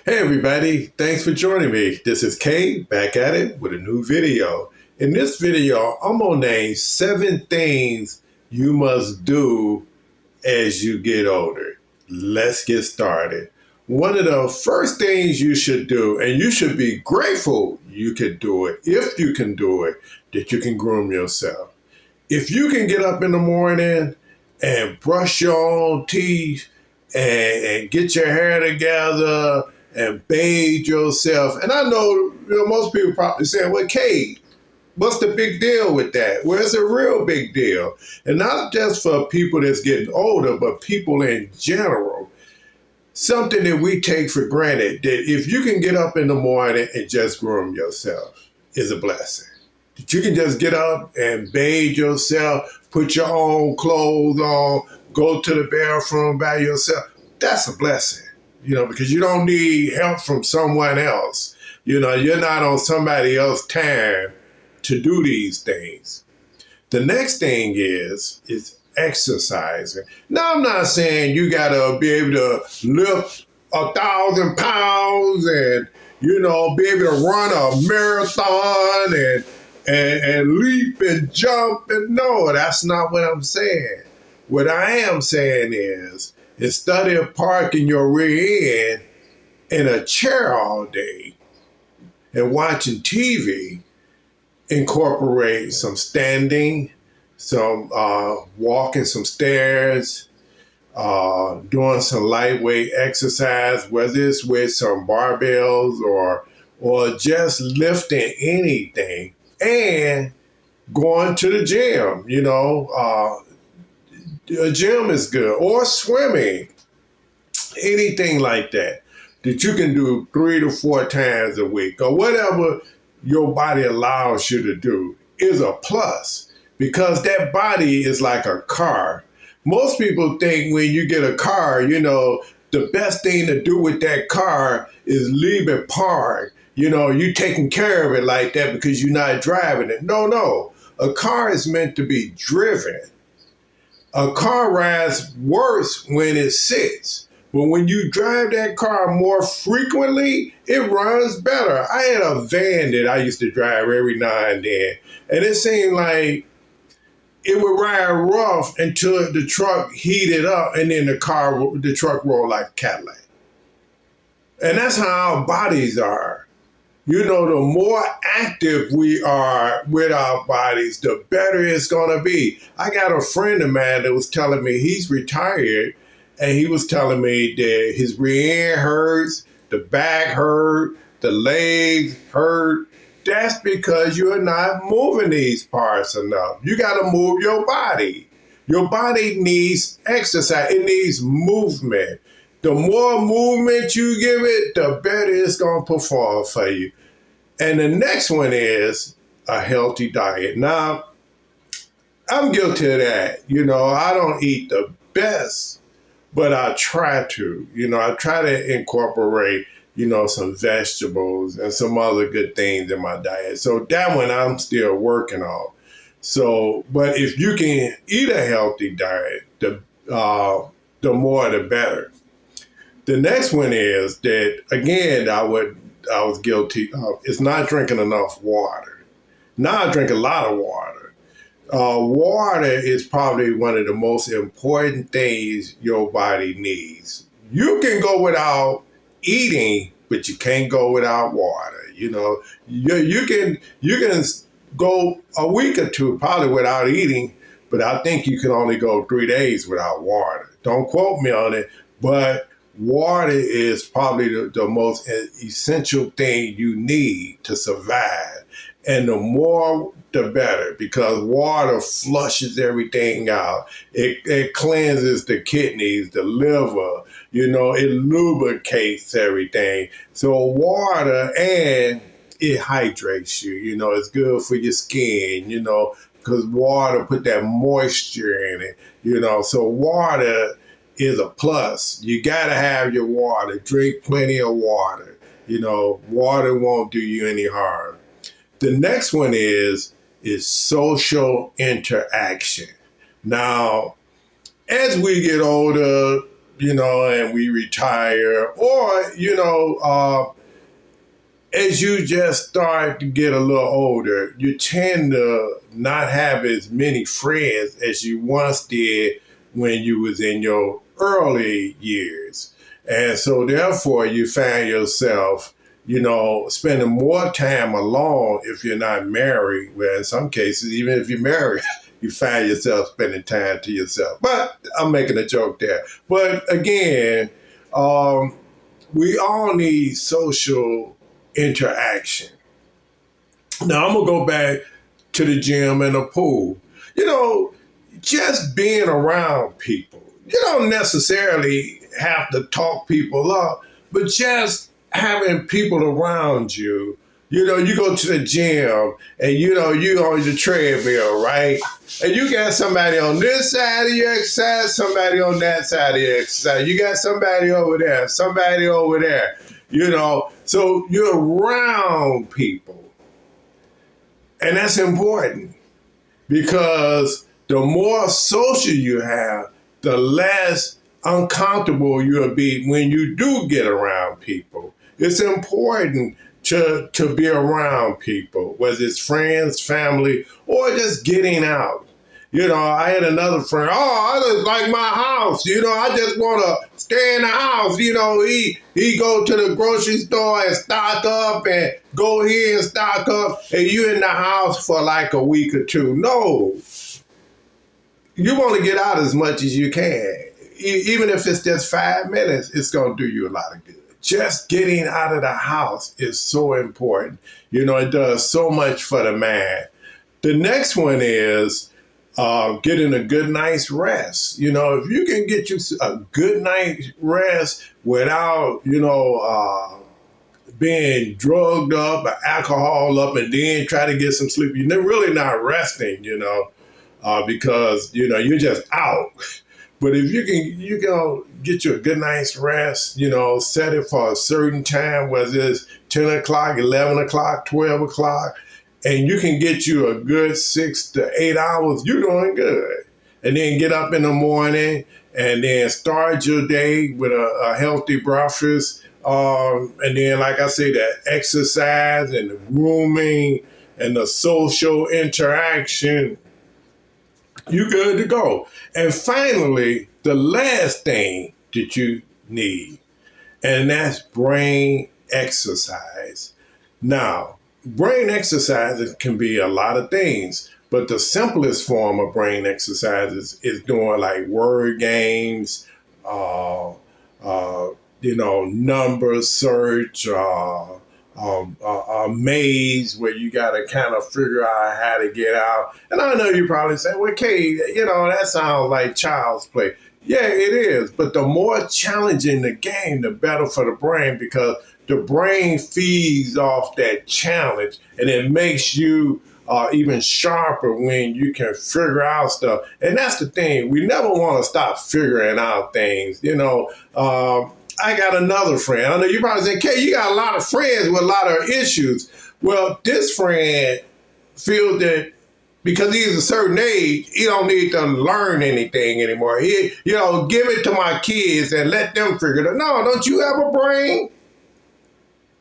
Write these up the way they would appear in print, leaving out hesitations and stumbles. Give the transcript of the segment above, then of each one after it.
Hey everybody, thanks for joining me. This is Kay back at it with a new video. In this video, I'm gonna name 7 things you must do as you get older. Let's get started. One of the first things you should do, and you should be grateful you can do it, if you can do it, that you can groom yourself. If you can get up in the morning and brush your own teeth and get your hair together and bathe yourself. And I know, most people probably saying, well, Kate, what's the big deal with that? Well, it's a real big deal. And not just for people that's getting older, but people in general. Something that we take for granted, that if you can get up in the morning and just groom yourself, is a blessing. That you can just get up and bathe yourself, put your own clothes on, go to the bathroom by yourself. That's a blessing, because you don't need help from someone else. You're not on somebody else's time to do these things. The next thing is exercising. Now, I'm not saying you got to be able to lift 1,000 pounds and, be able to run a marathon and leap and jump. And no, that's not what I'm saying. What I am saying is, instead of parking your rear end in a chair all day and watching TV, incorporate some standing, some walking some stairs, doing some lightweight exercise, whether it's with some barbells or just lifting anything, and going to the gym. A gym is good, or swimming, anything like that you can do 3 to 4 times a week, or whatever your body allows you to do is a plus, because that body is like a car. Most people think when you get a car, the best thing to do with that car is leave it parked. You taking care of it like that because you're not driving it. No. A car is meant to be driven. A car rides worse when it sits. But when you drive that car more frequently, it runs better. I had a van that I used to drive every now and then, and it seemed like it would ride rough until the truck heated up, and then the truck rolled like a Cadillac. And that's how our bodies are. The more active we are with our bodies, the better it's going to be. I got a friend of mine that was telling me he's retired, and he was telling me that his rear end hurts, the back hurt, the legs hurt. That's because you're not moving these parts enough. You got to move your body. Your body needs exercise. It needs movement. The more movement you give it, the better it's going to perform for you. And the next one is a healthy diet. Now, I'm guilty of that. I don't eat the best, but I try to. I try to incorporate, some vegetables and some other good things in my diet. So that one I'm still working on. So, but if you can eat a healthy diet, the more the better. The next one is that, again, I was guilty of, is not drinking enough water. Now I drink a lot of water. Water is probably one of the most important things your body needs. You can go without eating, but you can't go without water. You can go a week or two probably without eating, but I think you can only go 3 days without water. Don't quote me on it, but water is probably the most essential thing you need to survive. And the more, the better, because water flushes everything out. It cleanses the kidneys, the liver, it lubricates everything. So water, and it hydrates you, it's good for your skin, because water put that moisture in it, so water is a plus. You got to have your water. Drink plenty of water. Water won't do you any harm. The next one is social interaction. Now, as we get older, and we retire, or, as you just start to get a little older, you tend to not have as many friends as you once did when you was in your early years. And so therefore you find yourself, spending more time alone if you're not married. Well, in some cases, even if you're married, you find yourself spending time to yourself. But I'm making a joke there. But again, we all need social interaction. Now I'm gonna go back to the gym and the pool. Just being around people. You don't necessarily have to talk people up, but just having people around you. You go to the gym and you on the treadmill, right? And you got somebody on this side of your exercise, somebody on that side of your exercise. You got somebody over there, somebody over there. So you're around people. And that's important because the more social you have, the less uncomfortable you'll be when you do get around people. It's important to be around people, whether it's friends, family, or just getting out. I had another friend, I just like my house. I just want to stay in the house. He go to the grocery store and stock up and go here and stock up, and you in the house for like a week or two. No. You want to get out as much as you can. Even if it's just 5 minutes, it's going to do you a lot of good. Just getting out of the house is so important. It does so much for the mind. The next one is getting a good night's rest. If you can get you a good night's rest without, being drugged up or alcohol up and then try to get some sleep, you're really not resting, because, you're just out. But if you can get you a good night's rest, set it for a certain time, whether it's 10 o'clock, 11 o'clock, 12 o'clock, and you can get you a good 6 to 8 hours, you're doing good. And then get up in the morning and then start your day with a healthy breakfast. And then, like I say, that exercise and the grooming and the social interaction, you good to go. And finally, the last thing that you need, and that's brain exercise. Now, brain exercises can be a lot of things, but the simplest form of brain exercises is doing like word games, number search, a maze where you got to kind of figure out how to get out. And I know you probably say, well, Kay, that sounds like child's play. Yeah, it is. But the more challenging the game, the better for the brain, because the brain feeds off that challenge and it makes you even sharper when you can figure out stuff. And that's the thing. We never want to stop figuring out things. I got another friend. I know you probably say, Kay, you got a lot of friends with a lot of issues. Well, this friend feels that because he's a certain age, he don't need to learn anything anymore. Give it to my kids and let them figure it out. No, don't you have a brain?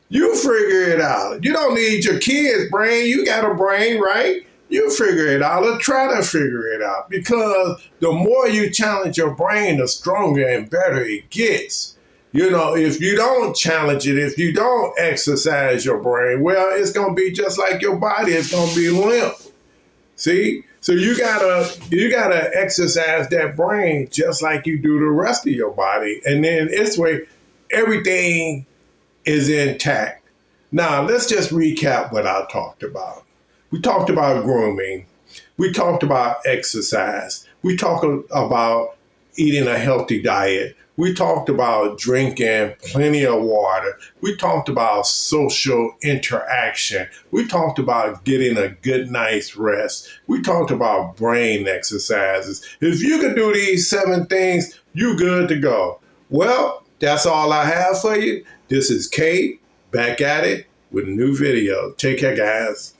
You figure it out. You don't need your kids' brain. You got a brain, right? You figure it out or try to figure it out, because the more you challenge your brain, the stronger and better it gets. If you don't challenge it, if you don't exercise your brain, well, it's going to be just like your body. It's going to be limp. See? So you gotta exercise that brain just like you do the rest of your body. And then this way, everything is intact. Now, let's just recap what I talked about. We talked about grooming. We talked about exercise. We talked about eating a healthy diet. We talked about drinking plenty of water. We talked about social interaction. We talked about getting a good night's rest. We talked about brain exercises. If you can do these 7 things, you good to go. Well, that's all I have for you. This is Kate, back at it with a new video. Take care, guys.